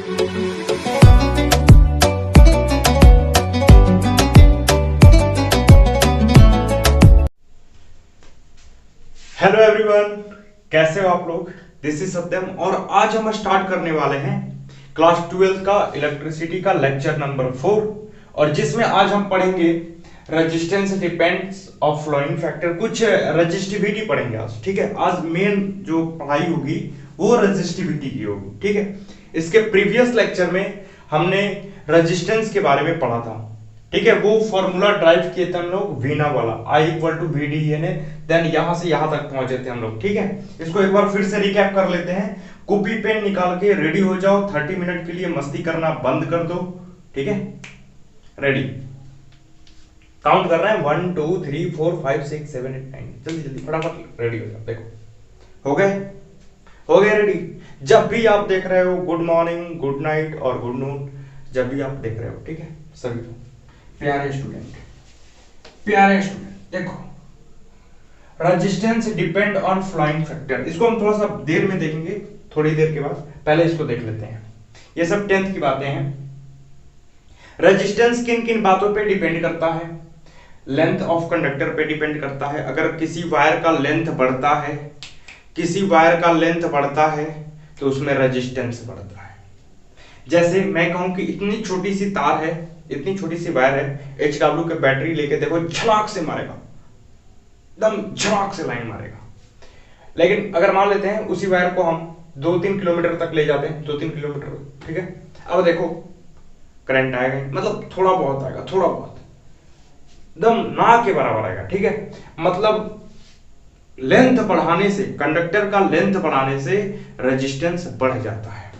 Hello everyone, कैसे हो आप लोग। दिस इज सत्यम और आज हम स्टार्ट करने वाले हैं क्लास 12 का इलेक्ट्रिसिटी का लेक्चर नंबर 4 और जिसमें आज हम पढ़ेंगे resistance depends of flowing factor, कुछ रेजिस्टिविटी पढ़ेंगे आज। ठीक है, आज मेन जो पढ़ाई होगी वो रेजिस्टिविटी की होगी। ठीक है, इसके प्रीवियस लेक्चर में हमने रेजिस्टेंस के बारे में पढ़ा था। ठीक है, वो फॉर्मूला ड्राइव किए थे हम लोग वीना वाला, I = VD देन यहां से यहां तक पहुंचे थे हम लोग। ठीक है, इसको एक बार फिर से रिकैप कर लेते हैं। कॉपी पेन निकाल के रेडी हो जाओ, 30 मिनट के लिए मस्ती करना बंद कर दो। ठीक है, रेडी, काउंट कर रहे हैं 1 2 3 4 5 6 7 8 9, जल्दी जल्दी फटाफट रेडी हो जाओ। देखो हो गए रेडी। जब भी आप देख रहे हो गुड मॉर्निंग, गुड नाइट और गुड नून, जब भी आप देख रहे हो। ठीक है, सभी प्यारे स्टूडेंट देखो, resistance depend on flowing factor, इसको हम थोड़ा सा देर में देखेंगे, थोड़ी देर के बाद। पहले इसको देख लेते हैं, ये सब 10th की बातें हैं। रेजिस्टेंस किन किन बातों पे डिपेंड करता है? लेंथ ऑफ कंडक्टर पे डिपेंड करता है। अगर किसी वायर का लेंथ बढ़ता है तो उसमें रेजिस्टेंस बढ़ता है। जैसे मैं कहूं कि इतनी छोटी सी तार है, इतनी छोटी सी वायर है, HW के बैटरी लेके देखो, झड़ाक से मारेगा, एकदम झड़ाक से लाइन मारेगा। लेकिन अगर मान लेते हैं उसी वायर को हम 2-3 किलोमीटर तक ले जाते हैं, 2-3 किलोमीटर, ठीक है, अब देखो करंट आएगा, मतलब थोड़ा बहुत आएगा, थोड़ा बहुत, एकदम ना के बराबर आएगा। ठीक है, मतलब लेंथ बढ़ाने से, कंडक्टर का लेंथ बढ़ाने से रेजिस्टेंस बढ़ जाता है,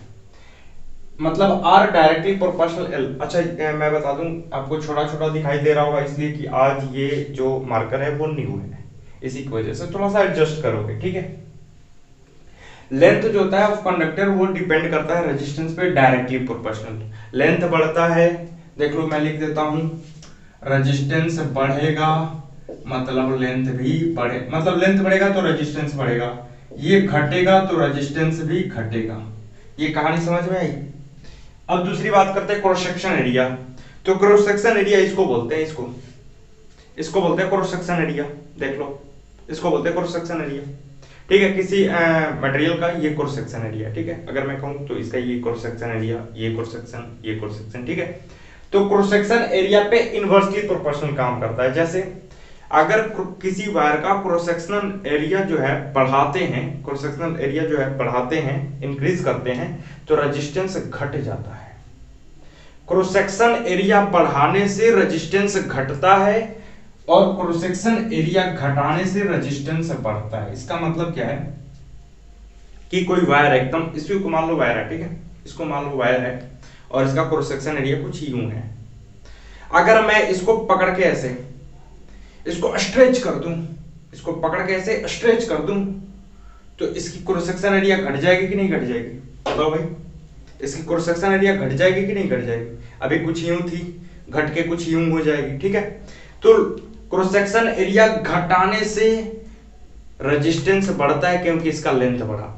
मतलब R डायरेक्टली प्रोपोर्शनल L। अच्छा, मैं बता दूं आपको, छोटा छोटा दिखाई दे रहा होगा इसलिए कि आज ये जो मार्कर है वो न्यू है, इसी की वजह से थोड़ा सा एडजस्ट करोगे। ठीक है, लेंथ जो होता है ऑफ कंडक्टर वो डिपेंड करता है रेजिस्टेंस पे, डायरेक्टली प्रोपोर्शनल। लेंथ बढ़ता है, देख लो मैं लिख देता हूं, रेजिस्टेंस बढ़ेगा मतलब लेंथ भी बढ़े, मतलब लेंथ बढ़ेगा तो रेजिस्टेंस बढ़ेगा, ये घटेगा तो रेजिस्टेंस भी घटेगा। ये कहानी समझ में आई? अब दूसरी बात करते हैं क्रॉस सेक्शन एरिया। तो क्रॉस सेक्शन एरिया इसको बोलते हैं, इसको बोलते हैं क्रॉस सेक्शन एरिया। देख लो, इसको बोलते हैं क्रॉस सेक्शन एरिया। ठीक है, किसी मटेरियल का ये क्रॉस सेक्शन एरिया। ठीक है, अगर मैं कहूं तो इसका ये क्रॉस सेक्शन एरिया, ये क्रॉस सेक्शन, ये क्रॉस सेक्शन। ठीक है, तो क्रॉस सेक्शन एरिया पे इनवर्सली प्रोपोर्शनल काम करता है। जैसे अगर किसी वायर का क्रॉस सेक्शनल एरिया जो है बढ़ाते हैं, क्रॉस सेक्शनल एरिया जो है बढ़ाते हैं, इंक्रीज करते हैं, तो रेजिस्टेंस घट जाता है। क्रॉस सेक्शन एरिया बढ़ाने से रेजिस्टेंस घटता है और क्रॉस सेक्शन एरिया घटाने से रेजिस्टेंस बढ़ता है। इसका मतलब क्या है कि कोई वायर है, एकदम इसको मान लो वायर है, ठीक है, इसको मान लो वायर है और इसका क्रॉस सेक्शन एरिया कुछ यूं है। अगर मैं इसको पकड़ के ऐसे इसको स्ट्रेच कर दूं, इसको पकड़ के ऐसे स्ट्रेच कर दूं, तो इसकी क्रॉस सेक्शन एरिया घट जाएगी कि नहीं घट जाएगी? बताओ भाई, इसकी क्रॉस सेक्शन एरिया घट जाएगी कि नहीं घट जाएगी? अभी कुछ यूं थी, घट के कुछ यूं हो जाएगी। ठीक है, तो क्रॉस सेक्शन एरिया घटाने से रेजिस्टेंस बढ़ता है क्योंकि इसका लेंथ बढ़ा।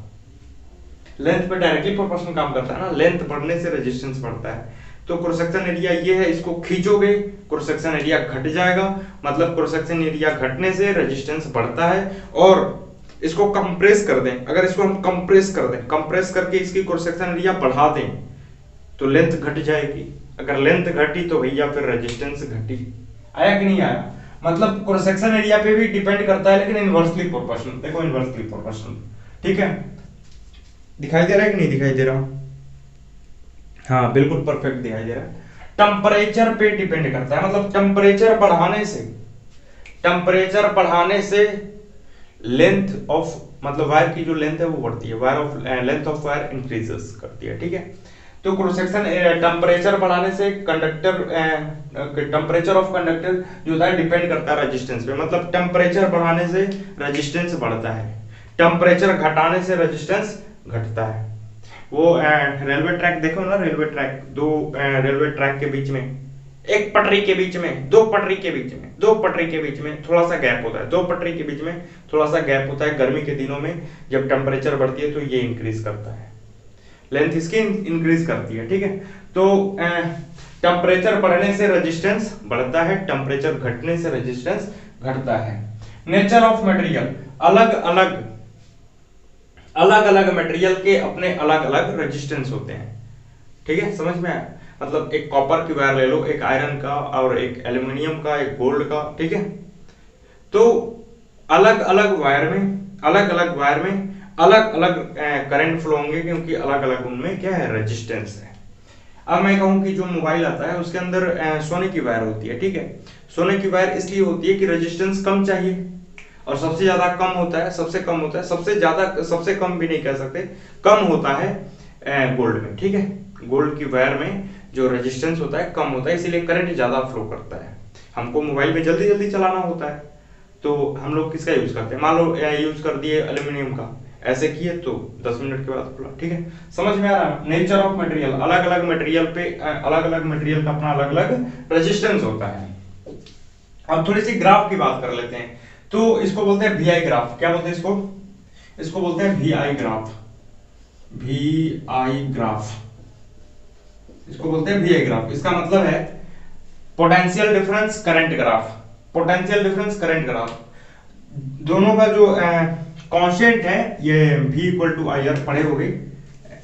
लेंथ पे डायरेक्टली प्रोपोर्शनल काम करता है ना, लेंथ बढ़ने से रेजिस्टेंस बढ़ता है। तो क्रॉस सेक्शन एरिया ये है, इसको खींचोगे क्रॉस सेक्शन एरिया घट जाएगा, मतलब क्रॉस सेक्शन एरिया घटने से रेजिस्टेंस बढ़ता है। और इसको कंप्रेस कर दें, अगर इसको हम कंप्रेस कर दें, कंप्रेस करके इसकी क्रॉस सेक्शन एरिया बढ़ा दें तो लेंथ घट जाएगी। अगर लेंथ घटी तो भैया फिर रेजिस्टेंस घटी। आया कि नहीं आया? मतलब क्रॉस सेक्शन एरिया पे भी डिपेंड करता है, लेकिन इनवर्सली प्रोपोर्शनल। देखो इनवर्सली प्रोपोर्शनल, ठीक है, दिखाई दे रहा है कि नहीं दिखाई दे रहा? हाँ बिल्कुल परफेक्ट दिखाई दे रहा है। टेम्परेचर पे डिपेंड करता है, मतलब टेम्परेचर बढ़ाने से लेंथ ऑफ, मतलब वायर की जो लेंथ है वो बढ़ती है, wire of length of wire increases करती है। ठीक है, तो क्रॉस सेक्शन टेम्परेचर बढ़ाने से टेम्परेचर ऑफ कंडक्टर जो होता है डिपेंड करता है रेजिस्टेंस पे, मतलब टेम्परेचर बढ़ाने से रेजिस्टेंस बढ़ता है, टेम्परेचर घटाने से रेजिस्टेंस घटता है। वो रेलवे ट्रैक देखो ना, रेलवे ट्रैक, दो रेलवे ट्रैक के बीच में, एक पटरी के बीच में, दो पटरी के बीच में थोड़ा सा गैप होता है, दो पटरी के बीच में थोड़ा सा गैप होता है। गर्मी के दिनों में जब टेम्परेचर बढ़ती है तो ये इंक्रीज करता है। लेंथ इसकी इंक्रीज करती है, ठीक है। तो टेम्परेचर बढ़ने से रेजिस्टेंस बढ़ता है, टेम्परेचर घटने से रेजिस्टेंस घटता है। नेचर ऑफ मटेरियल, अलग अलग मटेरियल के अपने अलग अलग रेजिस्टेंस होते हैं, ठीक है, समझ में आया। मतलब एक कॉपर की वायर ले लो, एक आयरन का और एक एल्यूमिनियम का, एक गोल्ड का, ठीक है। तो अलग अलग वायर में अलग अलग करंट फ्लो होंगे, क्योंकि अलग अलग उनमें क्या है, रेजिस्टेंस है। अब मैं कहूं कि जो मोबाइल आता है उसके अंदर सोने की वायर होती है, ठीक है। सोने की वायर इसलिए होती है कि रेजिस्टेंस कम चाहिए, और सबसे ज्यादा कम होता है, सबसे कम होता है, सबसे ज्यादा, सबसे कम भी नहीं कह सकते, कम होता है गोल्ड में, ठीक है। गोल्ड की वायर में जो रेजिस्टेंस होता है कम होता है, इसीलिए करंट ज्यादा फ्लो करता है। हमको मोबाइल में जल्दी जल्दी चलाना होता है, तो हम लोग किसका यूज करते हैं, मान लो यूज कर दिए एल्यूमिनियम का, ऐसे किए तो 10 मिनट के बाद खुला, ठीक है। समझ में आ रहा है। नेचर ऑफ मटेरियल, अलग अलग मटेरियल पे अलग अलग मटेरियल का अपना अलग अलग रेजिस्टेंस होता है। अब थोड़ी सी ग्राफ की बात कर लेते हैं। तो इसको बोलते हैं वीआई ग्राफ। क्या बोलते हैं इसको? इसको बोलते हैं वीआई ग्राफ। वीआई ग्राफ, इसको बोलते हैं वीआई ग्राफ। इसका मतलब है potential difference current graph. Potential difference current graph, दोनों का जो कांस्टेंट है ये v equal to I R, पढ़े होगे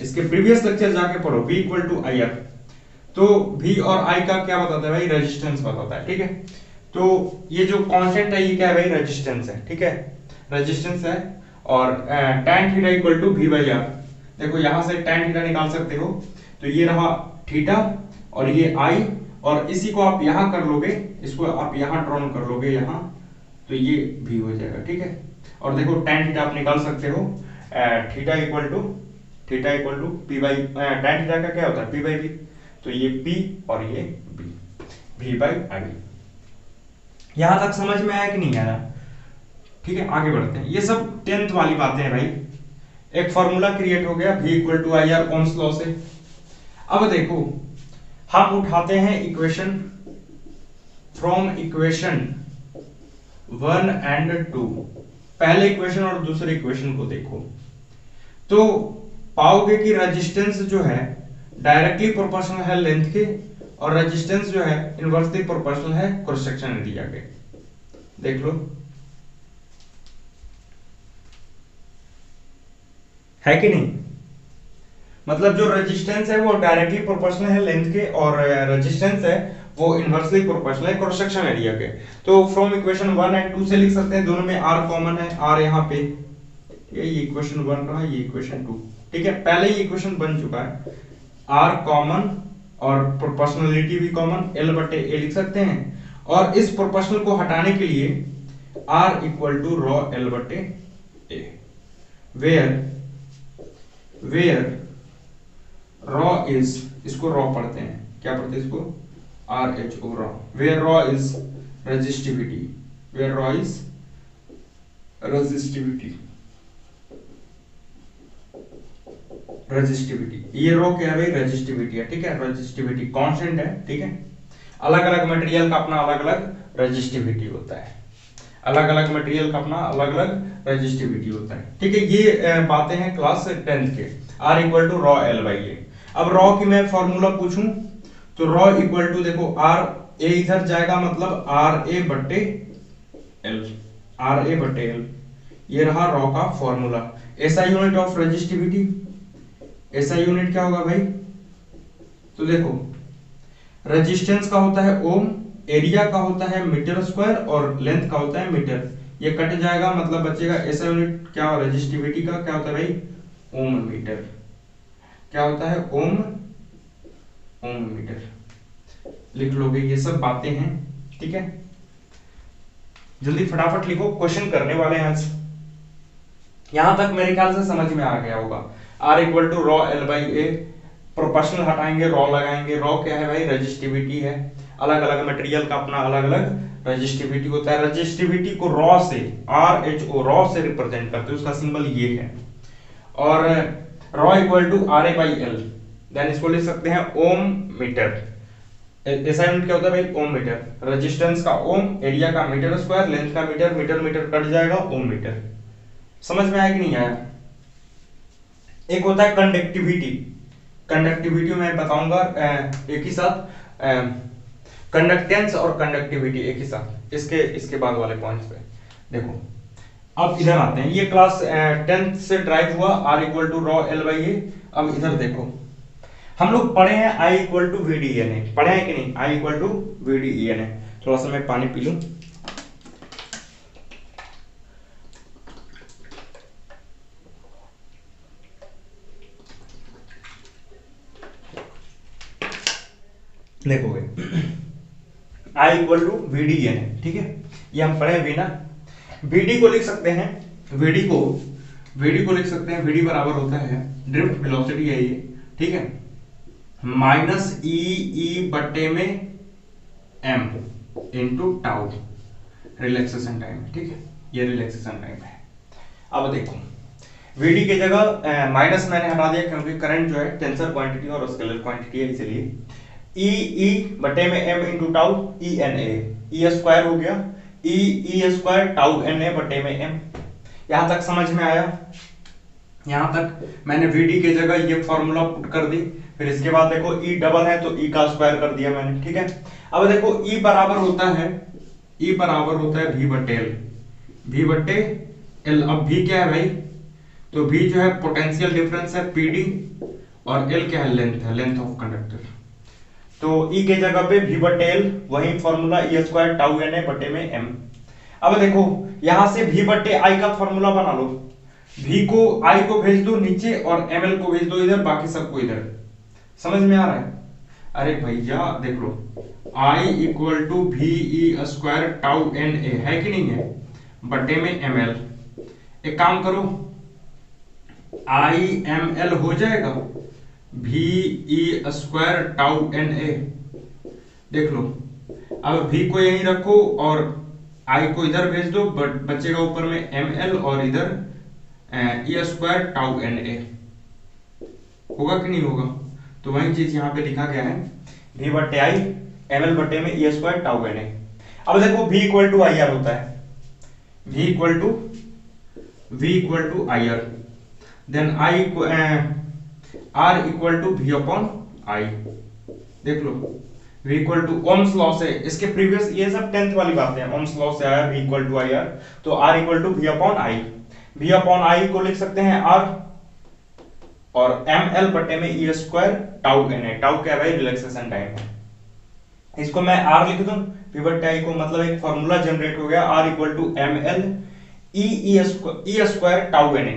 इसके प्रीवियस लेक्चर जाके पढ़ो, v equal to I R. तो v और i का क्या बताता है भाई, रेजिस्टेंस बताता है, ठीक है। तो ये जो कांस्टेंट है ये क्या है भाई, रेजिस्टेंस है, ठीक है, रेजिस्टेंस है। और tan theta equal to v by R, देखो यहां से tan थीटा निकाल सकते हो, तो ये रहा थीटा और ये i, और इसी को आप यहां कर लोगे, इसको आप यहां ड्रॉन कर लोगे यहां, तो ये v हो जाएगा, ठीक है। और देखो tan थीटा आप निकाल सकते हो, theta equal to p by, tan theta का क्या होता है, p बाई v, तो ये p और ये v बाई i। यहां तक समझ में आया कि नहीं आया? ठीक है, आगे बढ़ते हैं। ये सब 10th वाली बातें हैं भाई। एक फॉर्मूला क्रिएट हो गया v equal to I R Ohm's law से। अब देखो हम उठाते हैं इक्वेशन फ्रॉम इक्वेशन 1 एंड 2। पहले इक्वेशन और दूसरे इक्वेशन को देखो तो पाओगे कि रेजिस्टेंस जो है डायरेक्टली प्रोपोर्शनल है लेंथ के, और रेजिस्टेंस जो है इनवर्सली प्रोपोर्शनल है क्रॉस सेक्शन एरिया के। देख लो, है कि नहीं? मतलब जो रेजिस्टेंस है वो डायरेक्टली प्रोपोर्शनल है लेंथ के, और रेजिस्टेंस है वो इनवर्सली प्रोपोर्शनल है क्रॉस सेक्शन एरिया के। तो फ्रॉम इक्वेशन 1 एंड 2 से लिख सकते हैं, दोनों में r कॉमन है, r यहाँ पे, ये इक्वेशन 1 रहा, ये इक्वेशन 2, ठीक है। पहले ही इक्वेशन बन चुका है, r कॉमन और प्रोपोर्शनलिटी भी कॉमन, l बटे a लिख सकते हैं। और इस प्रोपोर्शनल को हटाने के लिए r equal to rho l बटे a, वेयर रॉ इज, इसको रॉ पढ़ते हैं, क्या पढ़ते हैं इसको, RHO rho, where rho is resistivity, where rho is resistivity, ये रॉ क्या है भाई, रेजिस्टिविटी है, ठीक है। रेजिस्टिविटी कांस्टेंट है, ठीक है। अलग अलग मटेरियल का अपना अलग अलग रेजिस्टिविटी होता है, अलग अलग मटेरियल का अपना अलग अलग रेजिस्टिविटी होता है, ठीक है। ये बातें हैं क्लास 10th के। R equal to rho L by A। अब रॉ की मैं फॉर्मूला पूछूं तो रॉ इक्वल टू, देखो R A इधर जाएगा, मतलब RA बटे L, ये रहा रॉ का फॉर्मूला। ऐसा यूनिट ऑफ रेजिस्टिविटी, ऐसा यूनिट क्या होगा भाई, तो देखो रेजिस्टेंस का होता है ओम, एरिया का होता है मीटर स्क्वायर, और लेंथ का होता है मीटर। ये कट जाएगा, मतलब बचेगा ऐसा यूनिट क्या, रेजिस्टिविटी का क्या होता है भाई, ओम मीटर। क्या होता है, ओम मीटर, लिख लोगे। ये सब बातें हैं, ठीक है। जल्दी फटाफट लिखो, क्वेश्चन करने वाले हैं आज। यहां तक मेरे ख्याल से समझ में आ गया होगा। R equal to rho L by A, proportional हटाएंगे, रॉ लगाएंगे। रॉ क्या है भाई, रेजिस्टिविटी है। अलग अलग मटेरियल का अपना अलग अलग रेजिस्टिविटी होता है। रेजिस्टिविटी को रॉ से, RHO रॉ से रिप्रेजेंट करते हैं, उसका सिंबल ये है। और rho equal to RA by L, then इसको लिख सकते हैं ओम मीटर। ऐसा यूनिट क्या होता है भाई, ओम मीटर। रेजिस्टेंस का ओम, एरिया का मीटर स्क्वायर, लेंथ का मीटर, मीटर कट जाएगा, ओम मीटर। समझ में आया कि नहीं आया? एक होता है कंडक्टिविटी, कंडक्टिविटी मैं बताऊंगा एक ही साथ, कंडक्टेंस और कंडक्टिविटी एक ही साथ, इसके बाद वाले पॉइंट्स पे देखो। अब इधर आते हैं, ये क्लास 10th से ड्राइव हुआ R equal to rho L by A. अब इधर देखो, हम लोग पढ़े हैं I equal to V D N A, पढ़े हैं कि नहीं? I equal to V D N A. थोड़ा सा मैं पानी पी लूं। देखोगे I equal to V D N A, ठीक है, ये हम पढ़े भी ना। VD को लिख सकते हैं, VD को लिख सकते हैं, VD बराबर होता है ड्रिफ्ट वेलोसिटी है ये, ठीक है, माइनस ई बट्टे में m into tau relaxation time, ठीक है, ये रिलैक्सेशन टाइम है। अब देखो VD की जगह माइनस मैंने हटा दिया क्योंकि करंट जो है टेंसर क्वांटिटी और स्केलर क्वांटिटी है, इसलिए ई बटे में m into tau e n a, e square हो गया, e square tau N a बटे में m। यहां तक समझ में आया? यहां तक मैंने VD की जगह ये फॉर्मूला पुट कर दी। फिर इसके बाद देखो E डबल है तो E का स्क्वायर कर दिया मैंने, ठीक है। अब देखो E बराबर होता है V बटे L, V बटे L। अब V क्या है भाई? तो V जो है पोटेंशियल डिफरेंस है PD, और L क्या है? लेंथ है, लेंथ ऑफ कंडक्टर। तो E के जगह पे V बटे L, वही formula E square tau N a बटे में m। अब देखो यहां से V बटे I का फॉर्मूला बना लो, V को I को भेज दो नीचे और ml को भेज दो इधर, बाकी सबको इधर। समझ में आ रहा है? अरे भैया देख लो, I equal to v e square tau N a है कि नहीं है, बटे में ml। एक काम करो, I ml हो जाएगा v e square tau N a. देख लो, अब V को यहीं रखो और I को इधर भेज दो, बचेगा ऊपर में ml और इधर ई स्क्वायर टाउ एन ए। होगा कि नहीं होगा? तो वही चीज यहाँ पे लिखा गया है, V बटे I ml बटे में ई स्क्वायर टाउ एन ए। अब देखो V equal to I R होता है, V equal to I R, then R equal to V upon I। देख लो V equal to Ohm's law से, इसके प्रीवियस ये सब 10th वाली बातें हैं, ओम्स लॉ से आया V equal to I R, तो R equal to V upon I। V upon I को लिख सकते हैं R, और ml बटे में ई square tau N A. Tau क्या है भाई? रिलैक्सेशन टाइम है। इसको मैं R लिख दूं, V बटे I को, मतलब एक फॉर्मूला जनरेट हो गया, R equal to ml e square tau N a.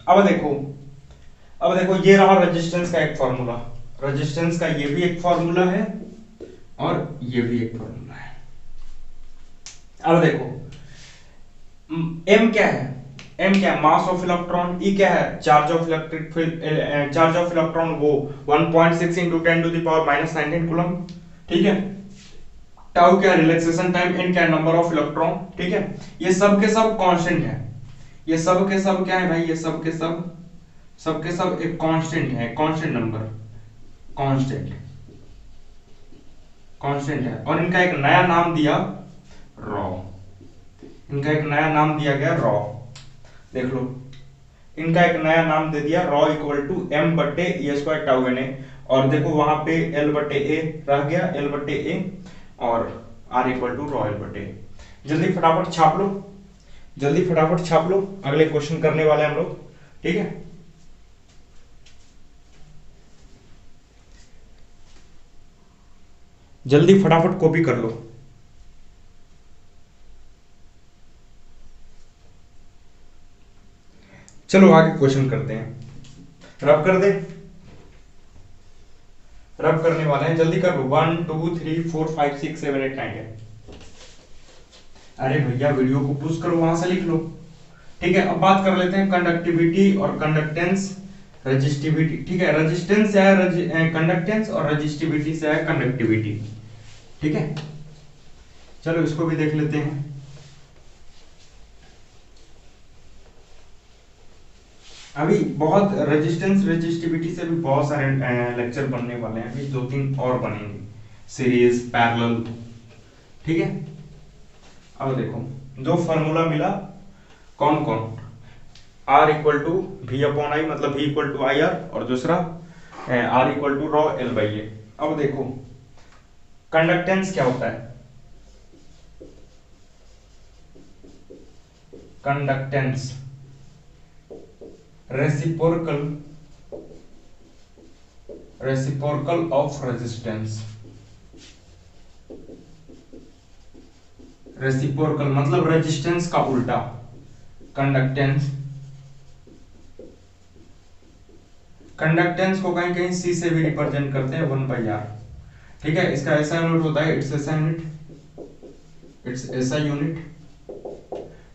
अब देखो ये रहा रेजिस्टेंस का एक फॉर्मूला, रेजिस्टेंस का ये भी एक फॉर्मूला है और ये भी एक फॉर्मूला है। अब देखो m क्या है? m क्या है? Mass of electron. E क्या है? Charge of electric field, charge of electron वो 1.6 into 10 to the power -19 coulomb, ठीक है। टाउ क्या है? Relaxation time. n क्या है? नंबर ऑफ इलेक्ट्रॉन, ठीक है। ये सब के सब कांस्टेंट है, ये सब के सब क्या है भाई? ये सब के सब एक कांस्टेंट है, कांस्टेंट नंबर, कांस्टेंट है। और इनका एक नया नाम दिया रॉ, इनका एक नया नाम दिया गया रॉ। देख लो, इनका एक नया नाम दे दिया रॉ इक्वल टू m बटे ई स्क्वायर टाउ एन ए। और देखो वहां पे l बटे a रह गया, l बटे a, और r equal to rho l बटे a। जल्दी फटाफट छाप लो, अगले क्वेश्चन करने वाले हम लोग, ठीक है। जल्दी फटाफट कॉपी कर लो। चलो आगे क्वेश्चन करते हैं। रब कर दे, रब करने वाले हैं, जल्दी कर लो। 1 2 3 4 5 6 7 8 9 10। अरे भैया वीडियो को पुश करो, वहां से लिख लो, ठीक है। अब बात कर लेते हैं कंडक्टिविटी और कंडक्टेंस, रेजिस्टिविटी, ठीक है। रेजिस्टेंस से है कंडक्टेंस और रेजिस्टिविटी से है कंडक्टिविटी, ठीक है। चलो इसको भी देख लेते हैं। अभी बहुत रेजिस्टेंस रेजिस्टिविटी से भी बहुत सारे लेक्चर बनने वाले हैं, अभी 2-3 और बनेंगे, सीरीज पैरेलल, ठीक है। अब देखो दो फार्मूला मिला, कौन? R equal to V upon I, मतलब V equal to I R, और दूसरा R equal to rho L by A. अब देखो कंडक्टेंस क्या होता है, conductance reciprocal of resistance. Reciprocal मतलब रेजिस्टेंस का उल्टा, कंडक्टेंस। कंडक्टेंस को कहीं कहीं सी से भी रिप्रेजेंट करते हैं 1/r, ठीक है। इसका ऐसा यूनिट होता है, इट्स ऐसा यूनिट, इट्स ऐसा यूनिट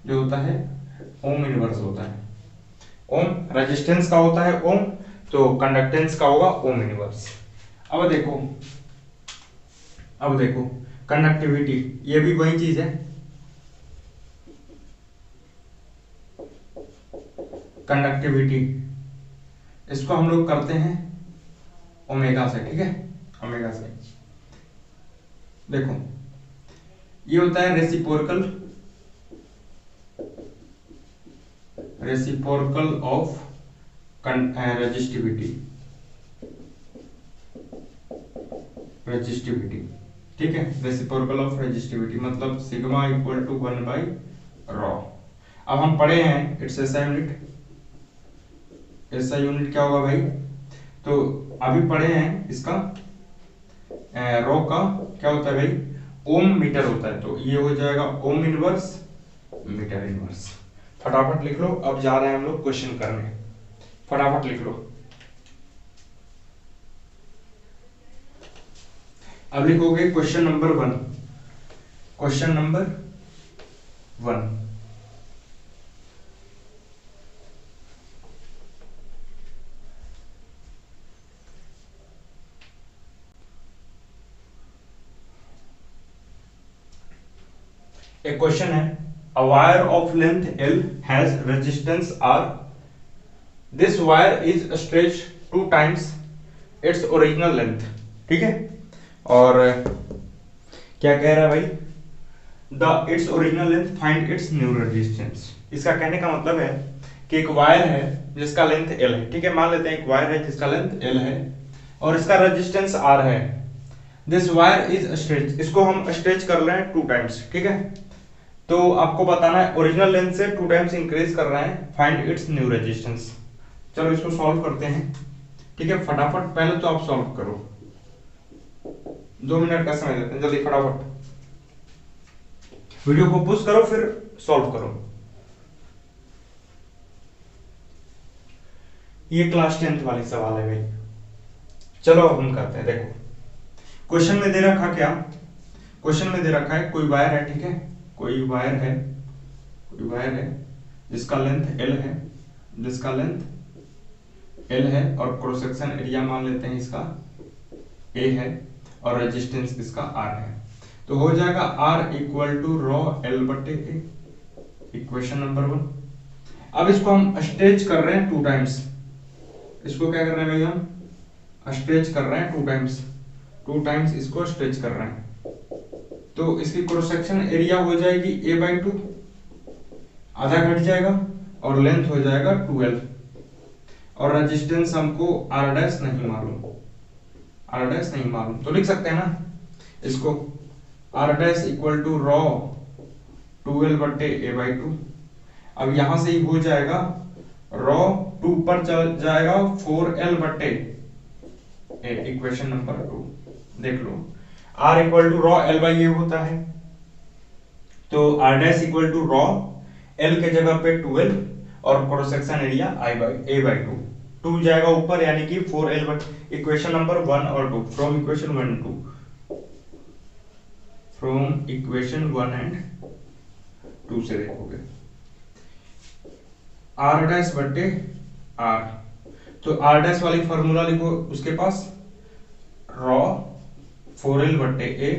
जो होता है ओम इनवर्स होता है। ओम रेजिस्टेंस का होता है ओम, तो कंडक्टेंस का होगा ओम इनवर्स। अब देखो कंडक्टिविटी, ये भी वही चीज है, कंडक्टिविटी इसको हम लोग करते हैं ओमेगा से, ठीक है, ओमेगा से। देखो ये होता है रेसिप्रोकल ऑफ रेजिस्टिविटी, ठीक है। रेसिप्रोकल ऑफ रेजिस्टिविटी मतलब सिग्मा इक्वल टू 1/ρ। अब हम पढ़े हैं इट्स ऐसा यूनिट, ऐसा यूनिट क्या होगा भाई, तो अभी पढ़े हैं इसका रॉ का क्या होता है भाई, ओम मीटर होता है, तो ये हो जाएगा ओम इनवर्स मीटर इनवर्स। फटाफट लिख लो, अब जा रहे हैं हम लोग क्वेश्चन करने, फटाफट लिख लो। अब लिखोगे क्वेश्चन नंबर 1, क्वेश्चन नंबर 1। एक क्वेश्चन है, a wire of length L has resistance R. This wire is stretched 2 times its original length, ठीक है। और क्या कह रहा है भाई, the its original length find its new resistance। इसका कहने का मतलब है कि एक वायर है जिसका लेंथ L है, ठीक है। मान लेते हैं एक वायर है जिसका लेंथ L है और इसका रेजिस्टेंस R है। दिस वायर इज स्ट्रेच, इसको हम स्ट्रेच कर रहे हैं 2 टाइम्स, ठीक है। तो आपको बताना है ओरिजिनल लेंथ से 2 टाइम्स इंक्रीज कर रहे हैं, फाइंड इट्स न्यू रेजिस्टेंस। चलो इसको सॉल्व करते हैं, ठीक है। फटाफट पहले तो आप सॉल्व करो, 2 मिनट का समय देते हैं, जल्दी फटाफट वीडियो को पुश करो फिर सॉल्व करो। ये क्लास 10th वाली सवाल है भाई। चलो अब हम करते हैं। देखो क्वेश्चन में दे रखा क्या, क्वेश्चन में दे रखा है कोई वायर है, ठीक है, कोई वायर है जिसका लेंथ L है, जिसका लेंथ L है और क्रॉस सेक्शन एरिया मान लेते हैं इसका A है और रेजिस्टेंस इसका R है। तो हो जाएगा R equal to rho L बटे A, इक्वेशन नंबर 1। अब इसको हम स्ट्रेच कर रहे हैं 2 टाइम्स, इसको क्या कर रहे हैं भाई, हम स्ट्रेच कर रहे हैं 2 टाइम्स इसको स्ट्रेच कर रहे हैं। तो इसकी क्रॉस सेक्शन एरिया हो जाएगी A/2, आधा घट जाएगा और लेंथ हो जाएगा 12 और रेजिस्टेंस हमको R डैश नहीं मालूम, तो लिख सकते हैं ना इसको R dash equal to rho 12 बटे A/2। अब यहां से ही हो जाएगा रॉ 2 पर चल जाएगा 4L बटे A, इक्वेशन नंबर 2। देख लो R equal to rho L by A होता है, तो R dash equal to rho L के जगह पे 12 और क्रॉस सेक्शन एरिया A/2, 2 जाएगा ऊपर यानी कि 4L बटे, इक्वेशन नंबर 1 और 2 फ्रॉम इक्वेशन 1 and 2 से देखोगे R डैश बटे R, तो R डैश वाली फॉर्मूला लिखो, उसके पास रॉ 4L बटे A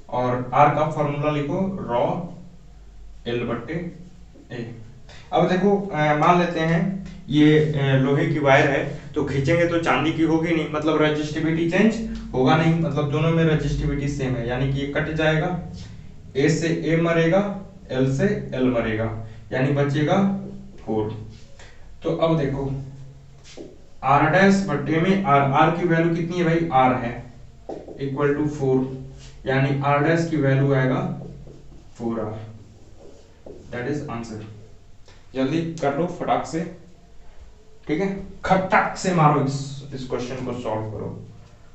और R का फॉर्मूला लिखो रॉ L बटे A। अब देखो मान लेते हैं ये लोहे की वायर है, तो खींचेंगे तो चांदी की होगी नहीं, मतलब रेजिस्टिविटी चेंज होगा नहीं, मतलब दोनों में रेजिस्टिविटी सेम है, यानी कि ये कट जाएगा, A से A मरेगा, L से L मरेगा, यानी बचेगा 4। तो अब देखो आर डैश बट्टे में आर, आर की वैल्यू कितनी है भाई, आर है, इक्वल टू 4, यानी आर डैश की वैल्यू आएगा 4r, दैट इज आंसर। जल्दी कर लो फटाक से, ठीक है, खटाक से मारो, इस क्वेश्चन को सॉल्व करो,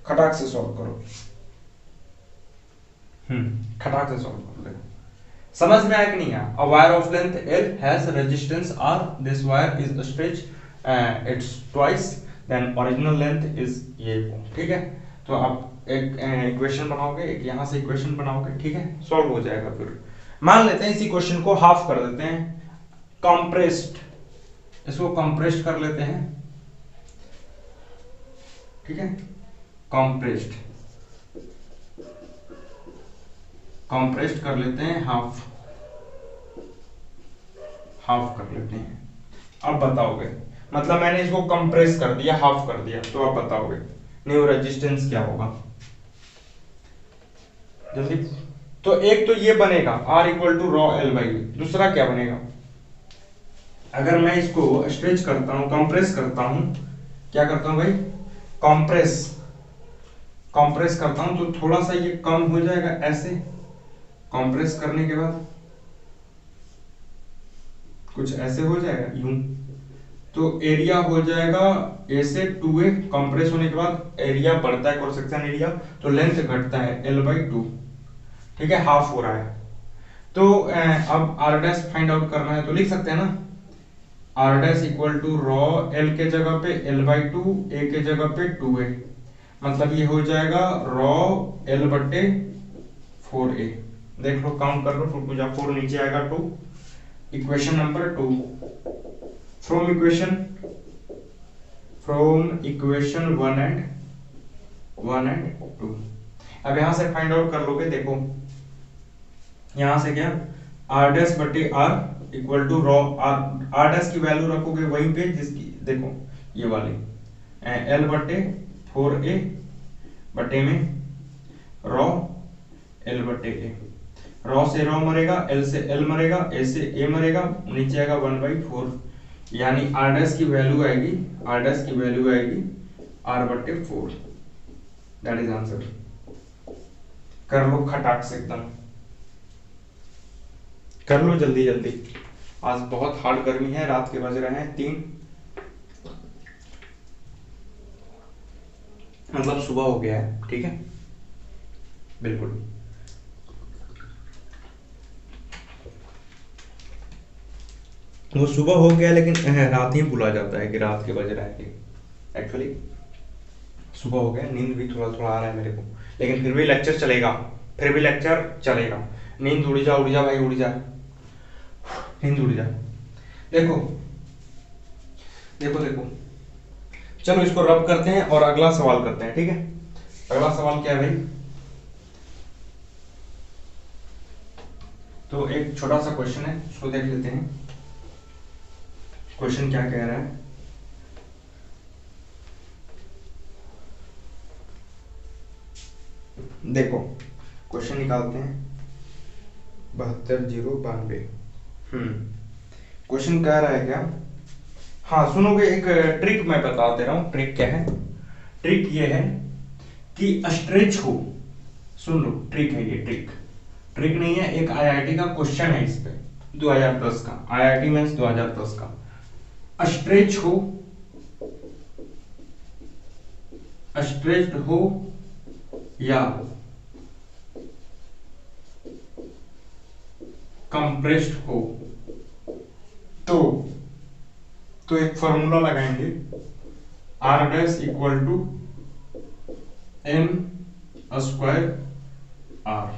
खटाक से सॉल्व करो, खटाक से सॉल्व करो। देखो समझ में आया कि नहीं आया? A wire of length L has resistance R, this wire is stretch its twice than original length is ये, ठीक है। तो आप एक इक्वेशन बनाओगे, एक यहां से इक्वेशन बनाओगे, ठीक है, सॉल्व हो जाएगा। फिर मान लेते हैं इसी क्वेश्चन को हाफ कर देते हैं, कंप्रेस्ड, इसको कंप्रेस्ड कर लेते हैं, ठीक है, कंप्रेस्ड, कंप्रेस्ड कर लेते हैं, हाफ, हाफ कर लेते हैं। अब बताओगे, मतलब मैंने इसको कंप्रेस कर दिया, हाफ कर दिया, तो आप बताओगे न्यू रेजिस्टेंस क्या होगा जल्दी। तो एक तो ये बनेगा R equal to rho L by, दूसरा क्या बनेगा, अगर मैं इसको स्ट्रेच करता हूं, कंप्रेस करता हूं, क्या करता हूं भाई, कंप्रेस, कंप्रेस करता हूं तो थोड़ा सा ये कम हो जाएगा ऐसे, कंप्रेस करने के बाद कुछ ऐसे हो जाएगा यूं, तो एरिया हो जाएगा A से 2A, कंप्रेस होने के बाद एरिया बढ़ता है, क्रॉस सेक्शन एरिया, तो लेंथ घटता है L बाई 2, ठीक है, हाफ हो रहा है। तो अब R डैश फाइंड आउट करना है, तो लिख सकते हैं ना, R dash equal to rho L के जगह पे L बाई 2, A के जगह पे 2A, मतलब ये हो जाएगा रॉ L बट्टे 4A, देख लो, काउंट कर लो, 2 2 जा 4, नीचे आएगा 2, equation number 2, from equation 1 and 2। अब यहां से फाइंड आउट कर लोगे, देखो यहां से क्या, R डैश बटे R equal to rho R dash की वैल्यू रखोगे वहीं पे जिसकी, देखो ये वाली L बटे 4A बटे में रॉ L बटे A, रॉ से रॉ मरेगा, L से L मरेगा, A से A मरेगा, नीचे आएगा 1/4, यानी R डैश की वैल्यू आएगी, R डैश की वैल्यू आएगी R बटे 4, दैट इज आंसर। कर लो खटाक से एकदम, कर लो जल्दी जल्दी, आज बहुत हार्ड गर्मी है, रात के बज रहे हैं 3, मतलब सुबह हो गया है, ठीक है, बिल्कुल। वो सुबह हो गया लेकिन रात ही भूला जाता है कि रात के बज रहा है, एक्चुअली सुबह हो गया, नींद भी थोड़ा थोड़ा आ रहा है मेरे को, लेकिन फिर भी लेक्चर चलेगा, फिर भी लेक्चर चलेगा। नींद उड़ जा भाई, उड़ जा, नींद उड़ जा। देखो देखो देखो, चलो इसको रब करते हैं और अगला सवाल करते हैं, ठीक है। अगला सवाल क्या है भाई, तो एक छोटा सा क्वेश्चन है, उसको देख लेते हैं, क्वेश्चन क्या कह रहा है। देखो क्वेश्चन निकालते हैं, 72,092। क्वेश्चन कह रहा है क्या, हाँ सुनोगे, एक ट्रिक मैं बता दे रहा हूं, ट्रिक क्या है, ट्रिक ये है कि स्ट्रेच हो, सुन लो, ट्रिक है ये, ट्रिक नहीं है, एक आईआईटी का क्वेश्चन है इस पे, 2010 का, आईआईटी मेंस 2010 का। स्ट्रेच हो, स्ट्रेच्ड हो या कंप्रेस्ड हो, तो एक फॉर्मूला लगाएंगे, R dash equal to n square R,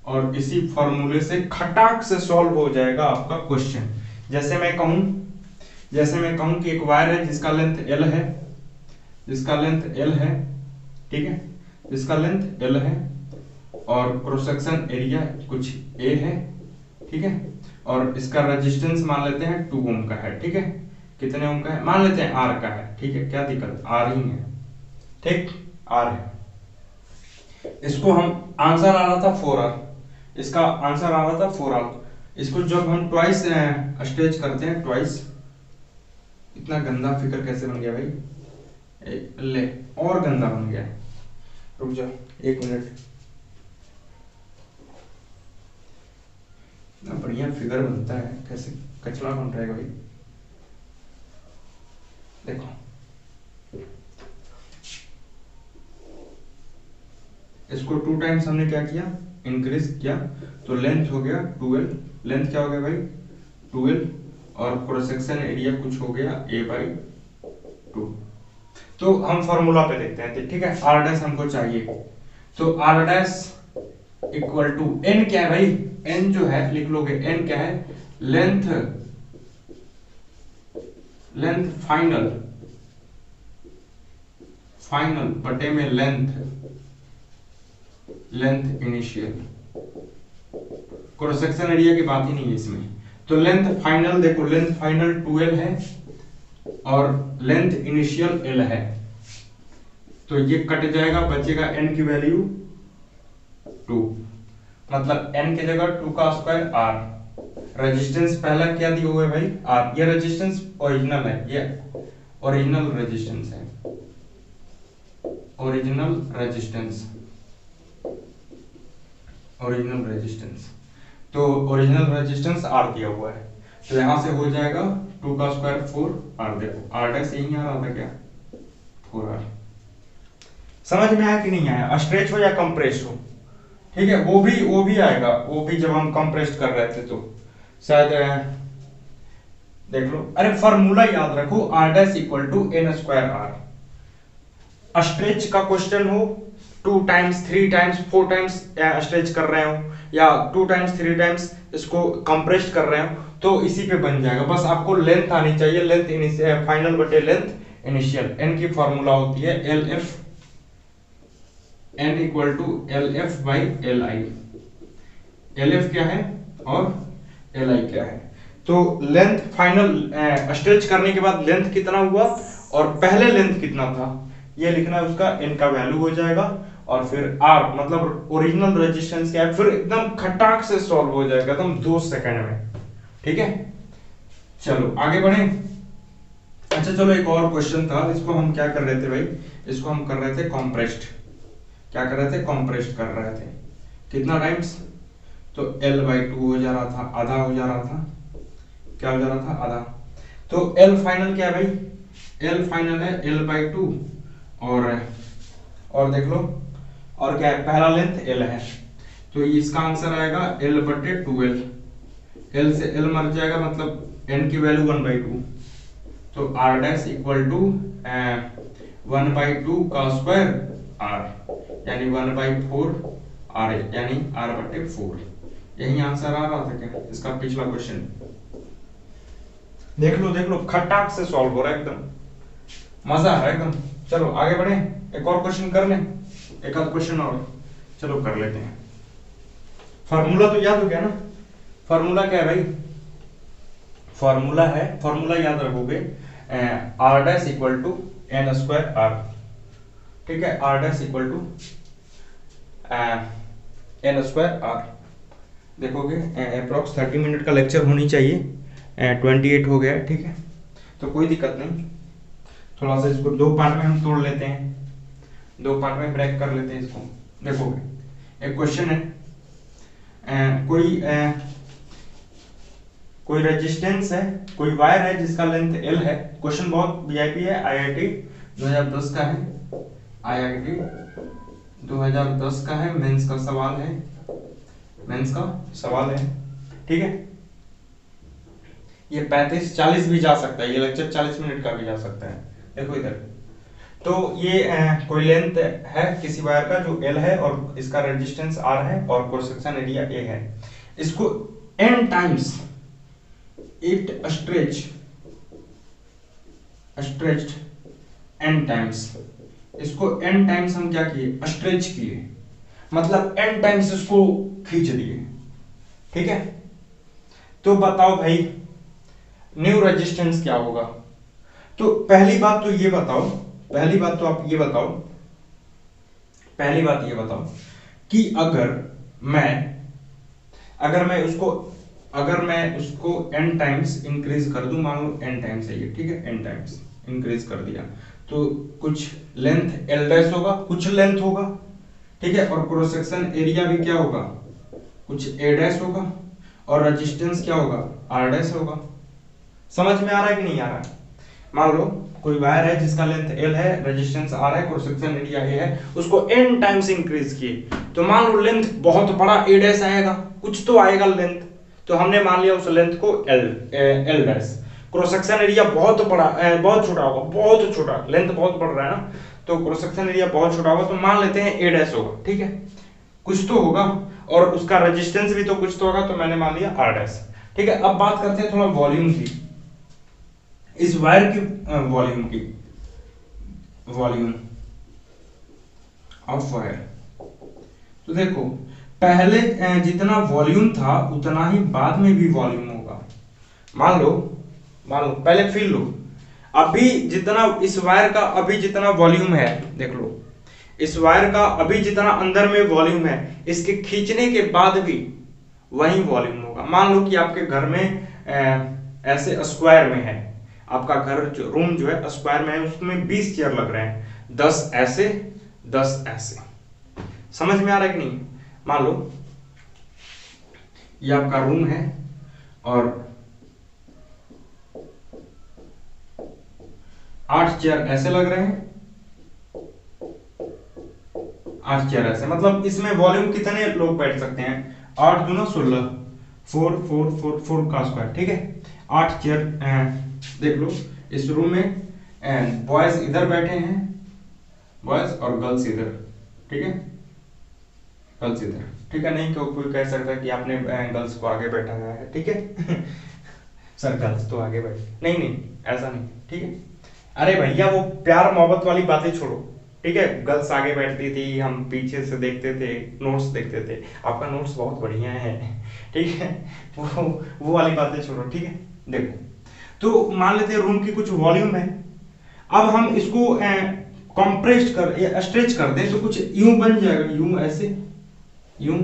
और इसी फॉर्मूले से खटाक से सॉल्व हो जाएगा आपका क्वेश्चन। जैसे मैं कहूं कि एक वायर है जिसका लेंथ L है, ठीक है, जिसका लेंथ L है, और क्रॉस सेक्शन एरिया कुछ A है, ठीक है, और इसका रेजिस्टेंस मान लेते हैं 2 ओम का है, ठीक है, कितने ओम का है, मान लेते हैं R का है, ठीक है, क्या दिक्कत, R ही है, ठीक, R है। इसको हम आंसर आ रहा था 4R, इसका आंसर आ रहा था 4R, इसको जब हम ट्वाइस स्ट्रेच करते हैं, ट्वाइस, इतना गंदा फिगर कैसे बन गया भाई, ले और गंदा बन गया। रुक जाओ 1 मिनट। इतना बढ़िया फिगर बनता है, कैसे कचरा बन रहेगा भाई। देखो इसको 2 टाइम्स हमने क्या किया, इंक्रीज किया, तो लेंथ हो गया 12। लेंथ क्या हो गया भाई 12, और क्रॉस सेक्शन एरिया कुछ हो गया a/2। तो हम फॉर्मूला पे देखते हैं, ठीक है। r डैश हमको चाहिए, तो r dash equal to n क्या है भाई, n जो है लिख लोगे, n क्या है लेंथ, फाइनल बटे में length initial. Cross section area की बात ही नहीं है इसमें। तो लेंथ फाइनल, देखो लेंथ फाइनल 12 है और लेंथ इनिशियल l है, तो ये कट जाएगा, बचेगा n की वैल्यू 2, मतलब n की जगह 2 का स्क्वायर r। रेजिस्टेंस पहला क्या दिया हुआ है भाई r, ये रेजिस्टेंस ओरिजिनल है, ये ओरिजिनल रेजिस्टेंस है, ओरिजिनल रेजिस्टेंस। तो ओरिजिनल रेजिस्टेंस r दिया हुआ है, तो यहां से हो जाएगा 2 का स्क्वायर 4r। देखो r डैश यही आ रहा था क्या 4r। समझ में आया कि नहीं आया, स्ट्रेच हो या कंप्रेस हो, ठीक है। वो भी आएगा, वो भी जब हम कंप्रेस कर रहे थे तो शायद देख लो। अरे फॉर्मूला याद रखो, r dash equal to n square r। Stretch का क्वेश्चन हो, 2 टाइम्स 3 टाइम्स 4 टाइम्स स्ट्रेच कर रहे हो, या 2 टाइम्स 3 टाइम्स इसको कंप्रेस कर रहे हो, तो इसी पे बन जाएगा। बस आपको लेंथ आनी चाहिए, लेंथ फाइनल बटे लेंथ इनिशियल। n की फॉर्मूला होती है LF, n equal to LF by LI। LF क्या है और LI क्या है, तो लेंथ फाइनल स्ट्रेच करने के बाद लेंथ कितना हुआ और पहले लेंथ कितना था, ये लिखना है, उसका n का वैल्यू हो जाएगा, और फिर r मतलब ओरिजिनल रेजिस्टेंस क्या है, फिर एकदम खटाक से सॉल्व हो जाएगा एकदम 2 सेकंड में, ठीक है। चलो आगे बढ़े। अच्छा चलो एक और क्वेश्चन था, इसको हम क्या कर रहे थे भाई, इसको हम कर रहे थे कॉम्प्रेस्ड। क्या कर रहे थे, कॉम्प्रेस्ड कर रहे थे। कितना टाइम्स, तो l/2 हो जा रहा था, आधा हो जा रहा था, क्या हो जा रहा था आधा। तो l फाइनल क्या है भाई, l फाइनल है l/2, और देख लो, और क्या है पहला लेंथ l है, तो इसका आंसर आएगा l/12। l से l मर जाएगा, मतलब n की वैल्यू 1/2, तो r डैश इक्वल टू 1/2 का स्क्वायर r, यानी 1/4 r, यानी r/4। यही आंसर आ रहा था क्या इसका पिछला क्वेश्चन। देख लो खटाक से सॉल्व हो रहा है, एकदम मजा आ रहा है एकदम। चलो आगे बढ़े, एक और क्वेश्चन कर लें, एक आध क्वेश्चन और चलो कर लेते हैं। फॉर्मूला तो याद हो गया ना, फॉर्मूला क्या है भाई, फॉर्मूला याद रखोगे, r dash equal to n square r, ठीक है। r dash equal to n square r। देखोगे अप्रोक्स 30 मिनट का लेक्चर होनी चाहिए, 28 हो गया, ठीक है, तो कोई दिक्कत नहीं। थोड़ा सा इसको 2 पार्ट में हम तोड़ लेते हैं, 2 पार्ट में ब्रेक कर लेते हैं इसको। देखोगे एक क्वेश्चन है, कोई रेजिस्टेंस है, कोई वायर है जिसका लेंथ l है। क्वेश्चन बहुत वीआईपी है, IIT 2010 का है, IIT 2010 का है, मेंस का सवाल है, ठीक है। ये 35-40 भी जा सकता है, ये लेक्चर 40 मिनट का भी जा सकता है। देखो इधर, तो ये कोई लेंथ है किसी वायर का जो l है, और इसका रेजिस्टेंस r है, और क्रॉस सेक्शन एरिया a है। इसको n times it stretched n times, इसको n टाइम्स हम क्या किए, स्ट्रेच किए, मतलब n टाइम्स इसको खींच दिए, ठीक है। तो बताओ भाई न्यू रेजिस्टेंस क्या होगा। तो पहली बात आप ये बताओ कि अगर मैं उसको n टाइम्स इंक्रीज कर दूं, मान लो n टाइम्स है ये, ठीक है, n टाइम्स इंक्रीज कर दिया, तो कुछ लेंथ एल डैश होगा, कुछ लेंथ होगा, ठीक है, और क्रॉस सेक्शन एरिया भी क्या होगा, कुछ ए डैश होगा, और रेजिस्टेंस क्या होगा, आर डैश होगा। समझ में आ रहा है कि नहीं आ रहा है? मान लो कोई वायर है जिसका लेंथ एल है, रेजिस्टेंस आर है, क्रॉस सेक्शन एरिया ए है, उसको n टाइम्स इंक्रीज किए, तो मान लो लेंथ बहुत बड़ा ए डैश आएगा, कुछ तो आएगा लेंथ, तो हमने मान लिया उस लेंथ को L dash. Cross section area बहुत बड़ा बहुत छोटा होगा, बहुत छोटा, लेंथ बहुत बढ़ रहा है ना, तो क्रॉस सेक्शन एरिया बहुत छोटा होगा, तो मान लेते हैं ए डैश होगा, ठीक है, कुछ तो होगा, और उसका रेजिस्टेंस भी तो कुछ तो होगा, तो मैंने मान लिया आर डैश, ठीक है। अब बात करते हैं थोड़ा वॉल्यूम की, इस वायर की वॉल्यूम ऑफ वायर। तो देखो पहले जितना वॉल्यूम था उतना ही बाद में भी वॉल्यूम होगा। मान लो पहले फील लो, अभी जितना इस वायर का अभी जितना वॉल्यूम है, देख लो इस वायर का अभी जितना अंदर में वॉल्यूम है, इसके खींचने के बाद भी वही वॉल्यूम होगा। मान लो कि आपके घर में ऐसे स्क्वायर में है, आपका घर जो रूम जो है स्क्वायर में है, उसमें 20 चेयर लग रहे हैं, 10 ऐसे 10 ऐसे। समझ में आ रहा है कि नहीं? मान लो ये आपका रूम है और 8 चेयर ऐसे लग रहे हैं, 8 चेयर ऐसे, मतलब इसमें वॉल्यूम कितने लोग बैठ सकते हैं, 8 दूना 16, 4 4 4 4 का स्क्वायर, ठीक है, 8 चेयर। देख लो इस रूम में बॉयज इधर बैठे हैं, बॉयज और गर्ल्स इधर, ठीक है, गर्ल्स इधर, ठीक है, नहीं कोई कह सकता कि आपने गर्ल्स को आगे बैठाया है, ठीक है सर गर्ल्स तो आगे बैठे, नहीं ऐसा नहीं, ठीक है। अरे भैया वो प्यार मोहब्बत वाली बातें छोड़ो, ठीक है, गर्ल्स आगे बैठती थी, हम पीछे से देखते थे, नोट्स देखते थे, आपका नोट्स बहुत बढ़िया है, ठीक है, वो वाली बातें छोड़ो, ठीक है। देखो तो मान लेते हैं रूम की कुछ वॉल्यूम है, अब हम इसको कंप्रेस्ड कर या स्ट्रेच कर दें तो कुछ यूं बन जाएगा, यूं ऐसे, यूं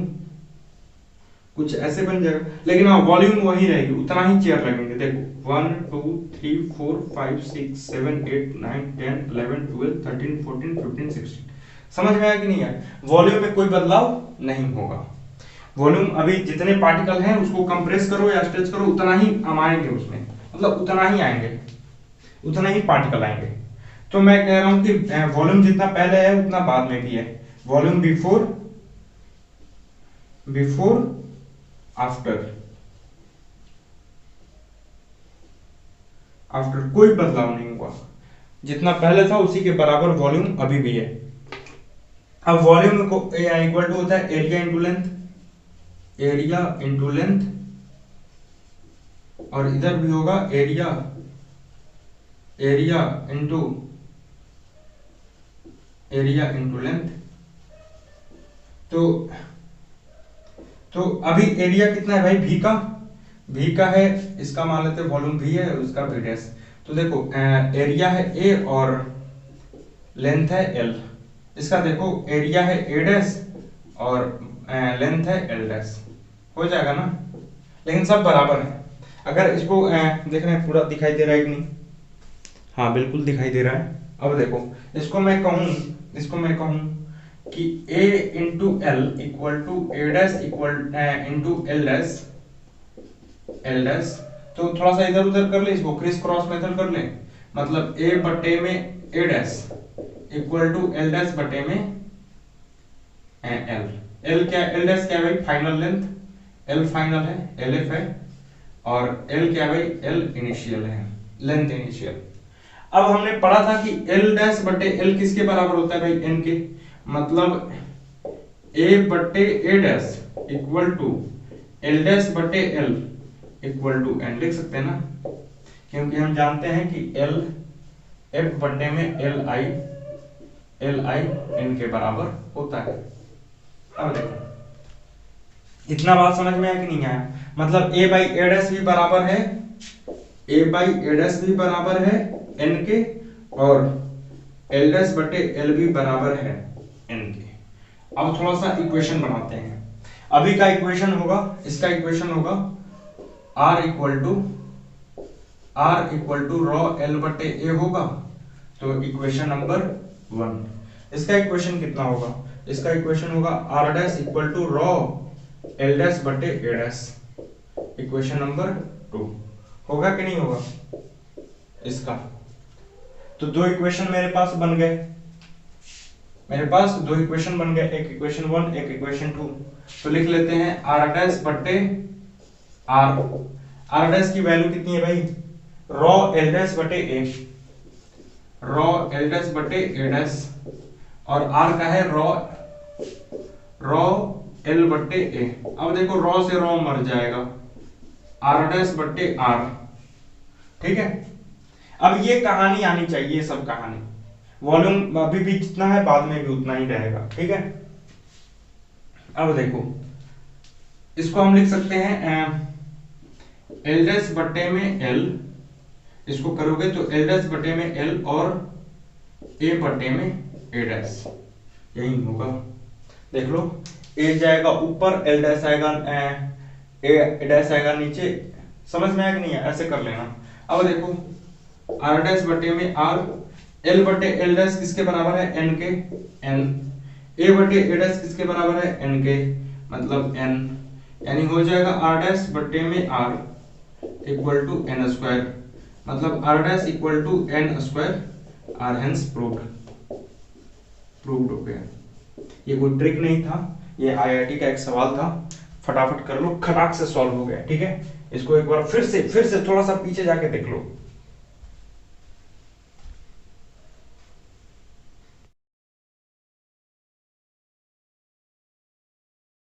कुछ ऐसे बन जाएगा, लेकिन हाँ वॉल्यूम वही रहेगी, उतना ही चेयर लगेंगे। देखो 1 2 3 4 5 6 7 8 9 10 11 12 13 14 15 16। समझ में आया कि नहीं आया? वॉल्यूम में कोई बदलाव नहीं होगा। वॉल्यूम अभी जितने पार्टिकल हैं उसको कंप्रेस करो या स्ट्रेच करो, उतना ही हम आएंगे उसमें, मतलब उतना ही आएंगे, उतना ही पार्टिकल आएंगे। तो मैं कह रहा हूं कि वॉल्यूम जितना पहले है उतना बाद में भी है। वॉल्यूम बिफोर आफ्टर कोई बदलाव नहीं हुआ, जितना पहले था उसी के बराबर वॉल्यूम अभी भी है। अब वॉल्यूम को इक्वल टू होता है एरिया इंटू लेंथ, और इधर भी होगा एरिया इंटू लेंथ। तो अभी एरिया कितना है भाई, भी का है, इसका मान लेते हैं वॉल्यूम भी है, उसका भी डैश। तो देखो एरिया है ए और लेंथ है एल, इसका देखो एरिया है ए डैश और लेंथ है एल डैश, हो जाएगा ना, लेकिन सब बराबर है। अगर इसको देख रहे हैं पूरा दिखाई दे रहा है कि नहीं? हाँ बिल्कुल दिखाई दे रहा है। अब देखो इसको मैं कहूं कि a into L equal to A dash equal into L dash, तो थोड़ा सा इधर उधर कर ले, इसको क्रिस क्रॉस मेथड कर ले, मतलब a बटे में A dash equal to L dash बटे में एल क्या, एल डैश क्या भाई, फाइनल लेंथ, एल फाइनल है, एल एफ है, और एल क्या भाई, एल इनिशियल है, लेंथ इनिशियल। अब हमने पढ़ा था कि एल डैश बटे एल किसके बराबर होता है भाई, एन के, मतलब ए बटे A dash equal to L dash बटे एल इक्वल टू एन, लिख सकते हैं ना, क्योंकि हम जानते हैं कि एल एफ बटे में एल आई एन के बराबर होता है। अब देखो इतना बात समझ में आया कि नहीं आया? मतलब ए बाई ए डैश भी बराबर है, एन के, और एल डैश बटे एल भी बराबर है एन के। अब थोड़ा सा इक्वेशन बनाते हैं। अभी का इक्वेशन होगा, इसका इक्वेशन होगा R equal to rho L बटे ए होगा, तो इक्वेशन नंबर 1। इसका इक्वेशन कितना होगा? इसका इक्वेशन होगा r dash equal to rho l dash बटे a डैश। इक्वेशन नंबर 2 होगा कि नहीं होगा इसका? तो दो इक्वेशन मेरे पास बन गए, मेरे पास दो इक्वेशन बन गए, एक इक्वेशन 1 एक इक्वेशन 2। तो लिख लेते हैं r डैश बटे r डैश की वैल्यू कितनी है भाई? रॉ l डैश बटे a, रॉ l डैश बटे a डैश, और r का है रॉ l बटे a। अब देखो रॉ से रॉ मर जाएगा, r डैश बटे r। ठीक है, अब ये कहानी आनी चाहिए, सब कहानी। वॉल्यूम अभी भी जितना है बाद में भी उतना ही रहेगा। ठीक है, अब देखो इसको हम लिख सकते हैं l डैश बटे में l, इसको करोगे तो l डैश बटे में l और a बटे में a डैश, यही होगा। देख लो, a जाएगा ऊपर, l डैश आएगा, a डैश आएगा नीचे। समझ में आया कि नहीं है? ऐसे कर लेना। अब देखो r डैश बटे में r, l बटे l डैश किसके बराबर है? n के, n। a बटे a डैश किसके बराबर है? n के, मतलब n। यानी हो जाएगा r डैश बटे में r equal to n square, मतलब r dash equal to n square, r hence proved हो गया। ये कोई ट्रिक नहीं था, ये आईआईटी का एक सवाल था, फटाफट कर लो, खटाक से सॉल्व हो गया। ठीक है, इसको एक बार फिर से थोड़ा सा पीछे जाके देख लो।